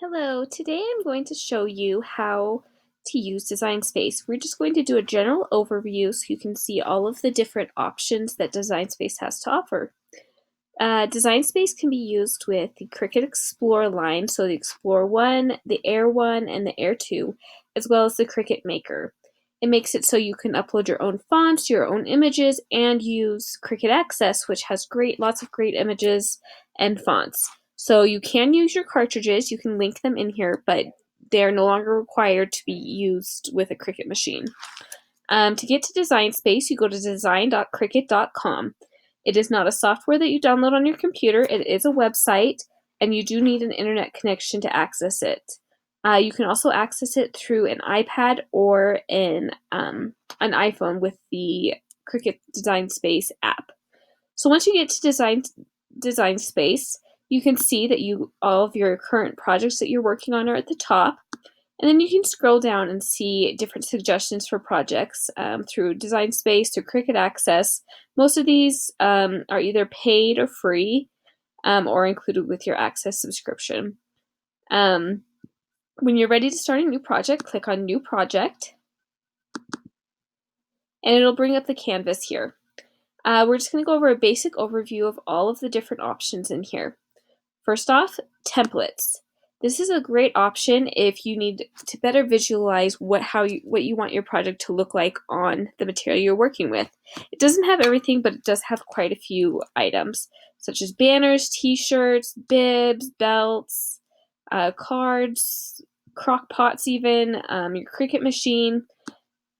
Hello, today I'm going to show you how to use Design Space. We're just going to do a general overview so you can see all of the different options that Design Space has to offer. Design Space can be used with the Cricut Explore line, so the Explore 1, the Air 1, and the Air 2, as well as the Cricut Maker. It makes it so you can upload your own fonts, your own images, and use Cricut Access, which has lots of great images and fonts. So you can use your cartridges, you can link them in here, but they're no longer required to be used with a Cricut machine. To get to Design Space, you go to design.cricut.com. It is not a software that you download on your computer, it is a website, and you do need an internet connection to access it. You can also access it through an iPad or an iPhone with the Cricut Design Space app. So once you get to Design Space, you can see that all of your current projects that you're working on are at the top. And then you can scroll down and see different suggestions for projects through Design Space, through Cricut Access. Most of these are either paid or free or included with your Access subscription. When you're ready to start a new project, click on New Project, and it'll bring up the canvas here. We're just going to go over a basic overview of all of the different options in here. First off, templates. This is a great option if you need to better visualize what you want your project to look like on the material you're working with. It doesn't have everything, but it does have quite a few items, such as banners, t-shirts, bibs, belts, cards, crock pots even, your Cricut machine.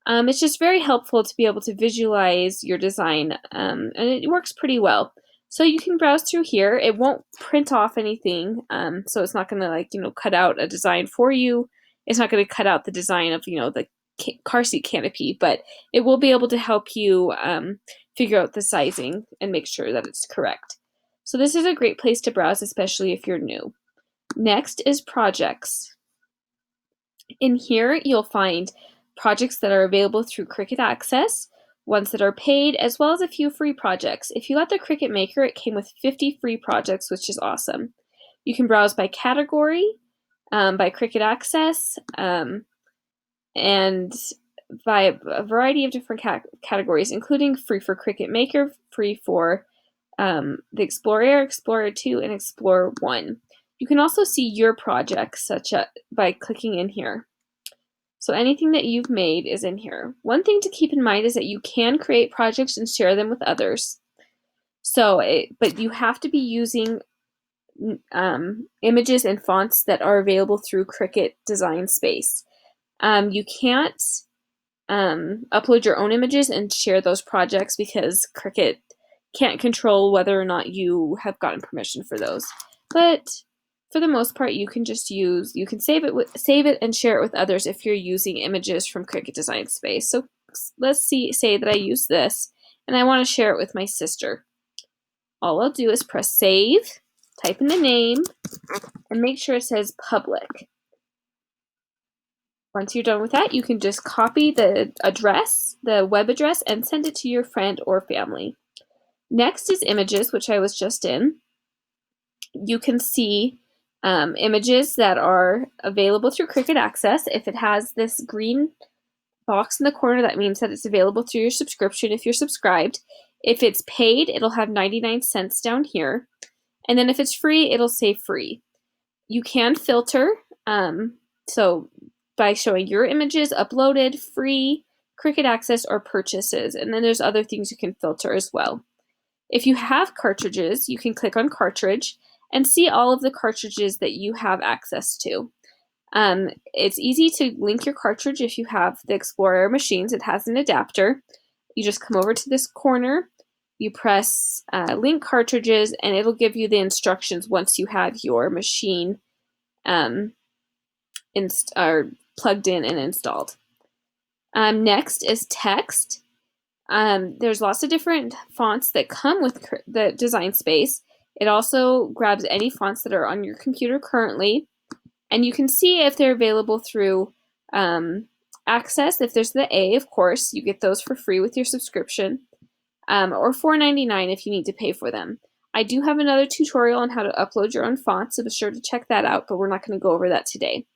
It's just very helpful to be able to visualize your design, and it works pretty well. So you can browse through here. It won't print off anything, so it's not going to cut out a design for you. It's not going to cut out the design of the car seat canopy, but it will be able to help you figure out the sizing and make sure that it's correct. So this is a great place to browse, especially if you're new. Next is projects. In here you'll find projects that are available through Cricut Access, ones that are paid, as well as a few free projects. If you got the Cricut Maker, it came with 50 free projects, which is awesome. You can browse by category, by Cricut Access, and by a variety of different categories, including free for Cricut Maker, free for the Explorer, Explorer 2, and Explorer 1. You can also see your projects by clicking in here. So anything that you've made is in here. One thing to keep in mind is that you can create projects and share them with others. But you have to be using images and fonts that are available through Cricut Design Space. You can't upload your own images and share those projects because Cricut can't control whether or not you have gotten permission for those. But for the most part, you can save it and share it with others if you're using images from Cricut Design Space. So let's say that I use this and I want to share it with my sister. All I'll do is press save, type in the name, and make sure it says public. Once you're done with that, you can just copy the web address, and send it to your friend or family. Next is images, which I was just in. You can see images that are available through Cricut Access. If it has this green box in the corner, that means that it's available through your subscription if you're subscribed. If it's paid, it'll have 99 cents down here. And then if it's free, it'll say free. You can filter, so by showing your images uploaded, free, Cricut Access, or purchases. And then there's other things you can filter as well. If you have cartridges, you can click on cartridge and see all of the cartridges that you have access to. It's easy to link your cartridge if you have the Explorer machines. It has an adapter. You just come over to this corner, you press link cartridges, and it'll give you the instructions once you have your machine plugged in and installed. Next is text. There's lots of different fonts that come with the Design Space. It also grabs any fonts that are on your computer currently, and you can see if they're available through Access. If there's the A, of course, you get those for free with your subscription, or $4.99 if you need to pay for them. I do have another tutorial on how to upload your own font, so be sure to check that out, but we're not going to go over that today.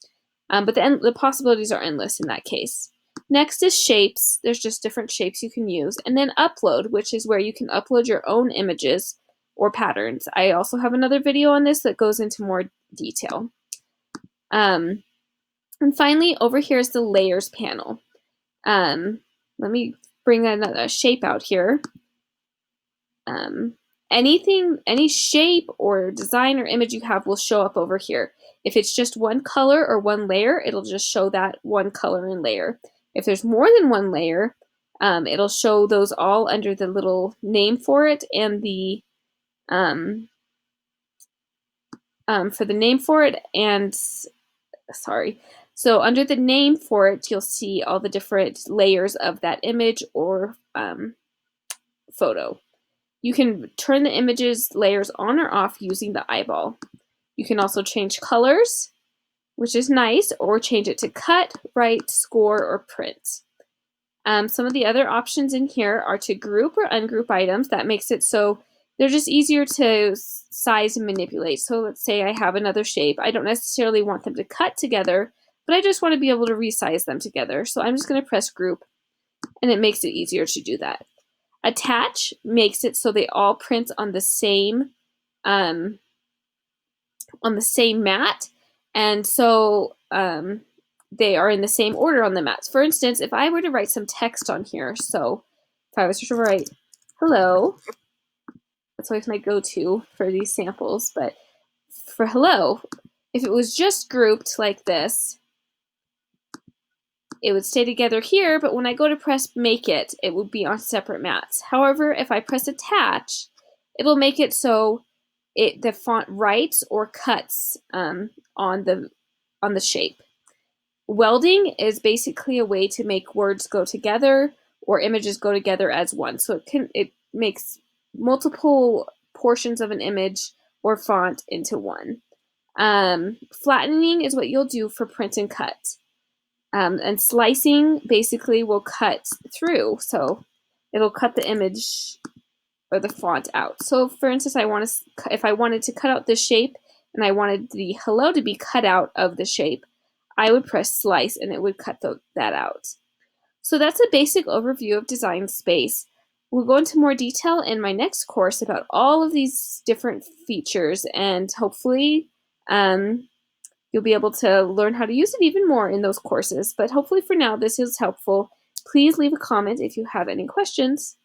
But the possibilities are endless in that case. Next is shapes. There's just different shapes you can use. And then upload, which is where you can upload your own images or patterns. I also have another video on this that goes into more detail. And finally, over here is the layers panel. Let me bring another shape out here. Any shape or design or image you have will show up over here. If it's just one color or one layer, it'll just show that one color and layer. If there's more than one layer, it'll show those all under the little name for it and the for the name for it and sorry. So under the name for it, you'll see all the different layers of that image or photo. You can turn the image's layers on or off using the eyeball. You can also change colors, which is nice, or change it to cut, write, score, or print. Some of the other options in here are to group or ungroup items. That makes it so they're just easier to size and manipulate. So let's say I have another shape. I don't necessarily want them to cut together, but I just want to be able to resize them together. So I'm just going to press group, and it makes it easier to do that. Attach makes it so they all print on the same mat, and so they are in the same order on the mats. For instance, if I were to write some text on here, so if I was to write hello, that's always my go-to for these samples, but for hello, if it was just grouped like this, it would stay together here, but when I go to press make it, it would be on separate mats. However, if I press attach, it'll make it so the font writes or cuts on the shape. Welding is basically a way to make words go together or images go together as one. So it makes multiple portions of an image or font into one. Flattening is what you'll do for print and cut. And slicing basically will cut through, so it'll cut the image or the font out. So for instance, if I wanted to cut out this shape and I wanted the hello to be cut out of the shape, I would press slice and it would cut that out. So that's a basic overview of Design Space. We'll go into more detail in my next course about all of these different features, and hopefully you'll be able to learn how to use it even more in those courses. But hopefully for now, this is helpful. Please leave a comment if you have any questions.